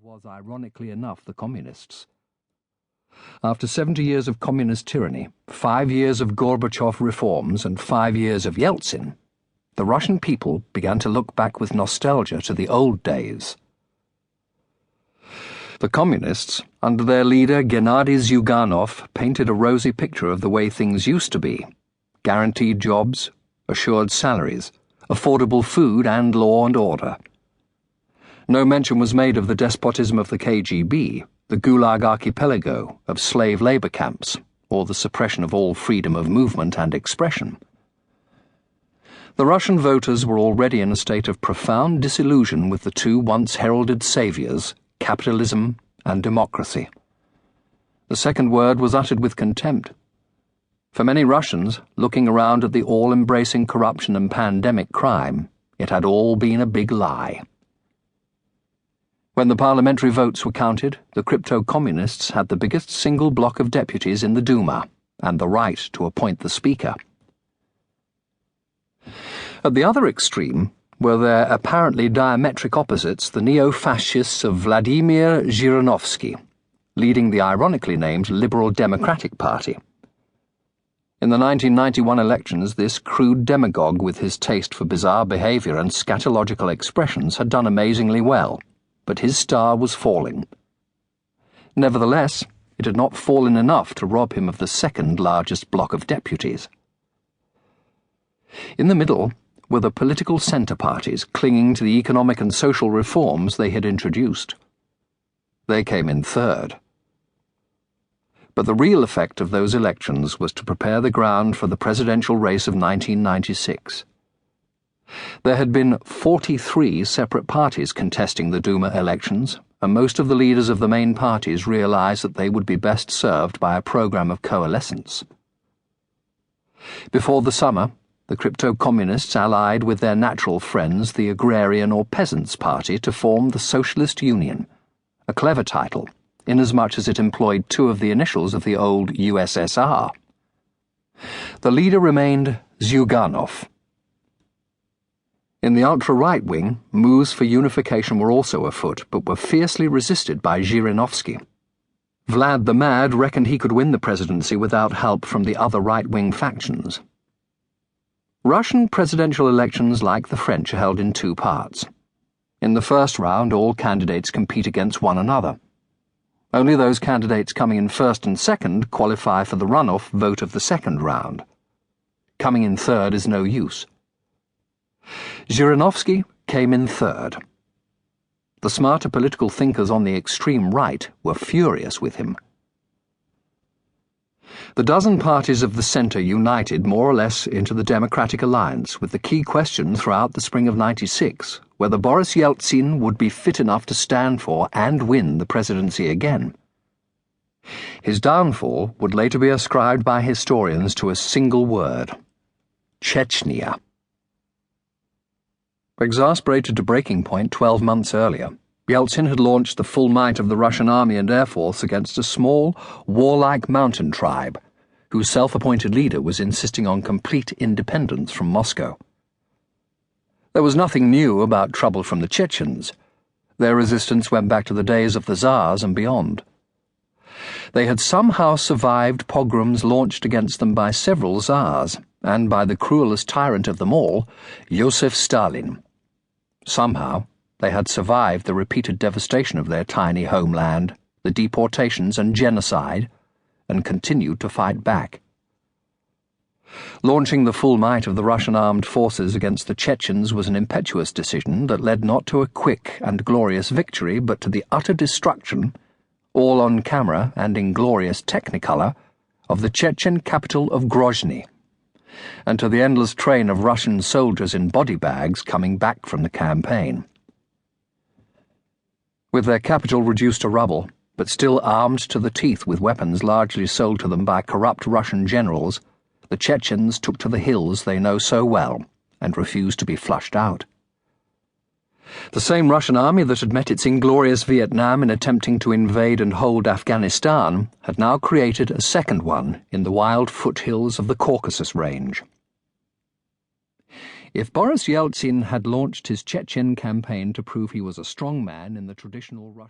was, ironically enough, the communists. After 70 years of communist tyranny, 5 years of Gorbachev reforms, and 5 years of Yeltsin, the Russian people began to look back with nostalgia to the old days. The communists, under their leader Gennady Zyuganov, painted a rosy picture of the way things used to be: guaranteed jobs, assured salaries, affordable food, and law and order. No mention was made of the despotism of the KGB, the Gulag archipelago, of slave labor camps, or the suppression of all freedom of movement and expression. The Russian voters were already in a state of profound disillusion with the two once heralded saviors, capitalism and democracy. The second word was uttered with contempt. For many Russians, looking around at the all-embracing corruption and pandemic crime, it had all been a big lie. When the parliamentary votes were counted, the crypto-communists had the biggest single block of deputies in the Duma, and the right to appoint the speaker. At the other extreme were their apparently diametric opposites, the neo-fascists of Vladimir Zhirinovsky, leading the ironically named Liberal Democratic Party. In the 1991 elections, this crude demagogue with his taste for bizarre behavior and scatological expressions had done amazingly well, but his star was falling. Nevertheless, it had not fallen enough to rob him of the second largest block of deputies. In the middle were the political centre parties clinging to the economic and social reforms they had introduced. They came in third. But the real effect of those elections was to prepare the ground for the presidential race of 1996. There had been 43 separate parties contesting the Duma elections, and most of the leaders of the main parties realized that they would be best served by a program of coalescence. Before the summer, the crypto-communists allied with their natural friends, the Agrarian or Peasants' Party, to form the Socialist Union, a clever title, inasmuch as it employed two of the initials of the old USSR. The leader remained Zyuganov. In the ultra-right wing, moves for unification were also afoot, but were fiercely resisted by Zhirinovsky. Vlad the Mad reckoned he could win the presidency without help from the other right-wing factions. Russian presidential elections, like the French, are held in two parts. In the first round, all candidates compete against one another. Only those candidates coming in first and second qualify for the runoff vote of the second round. Coming in third is no use. Zhirinovsky came in third. The smarter political thinkers on the extreme right were furious with him. The dozen parties of the centre united more or less into the Democratic Alliance, with the key question throughout the spring of '96 whether Boris Yeltsin would be fit enough to stand for and win the presidency again. His downfall would later be ascribed by historians to a single word: Chechnya. Exasperated to breaking point 12 months earlier, Yeltsin had launched the full might of the Russian army and air force against a small, warlike mountain tribe, whose self-appointed leader was insisting on complete independence from Moscow. There was nothing new about trouble from the Chechens. Their resistance went back to the days of the Tsars and beyond. They had somehow survived pogroms launched against them by several Tsars, and by the cruelest tyrant of them all, Joseph Stalin. Somehow, they had survived the repeated devastation of their tiny homeland, the deportations and genocide, and continued to fight back. Launching the full might of the Russian armed forces against the Chechens was an impetuous decision that led not to a quick and glorious victory, but to the utter destruction, all on camera and in glorious technicolor, of the Chechen capital of Grozny, and to the endless train of Russian soldiers in body bags coming back from the campaign. With their capital reduced to rubble, but still armed to the teeth with weapons largely sold to them by corrupt Russian generals, the Chechens took to the hills they know so well and refused to be flushed out. The same Russian army that had met its inglorious Vietnam in attempting to invade and hold Afghanistan had now created a second one in the wild foothills of the Caucasus Range. If Boris Yeltsin had launched his Chechen campaign to prove he was a strong man in the traditional Russian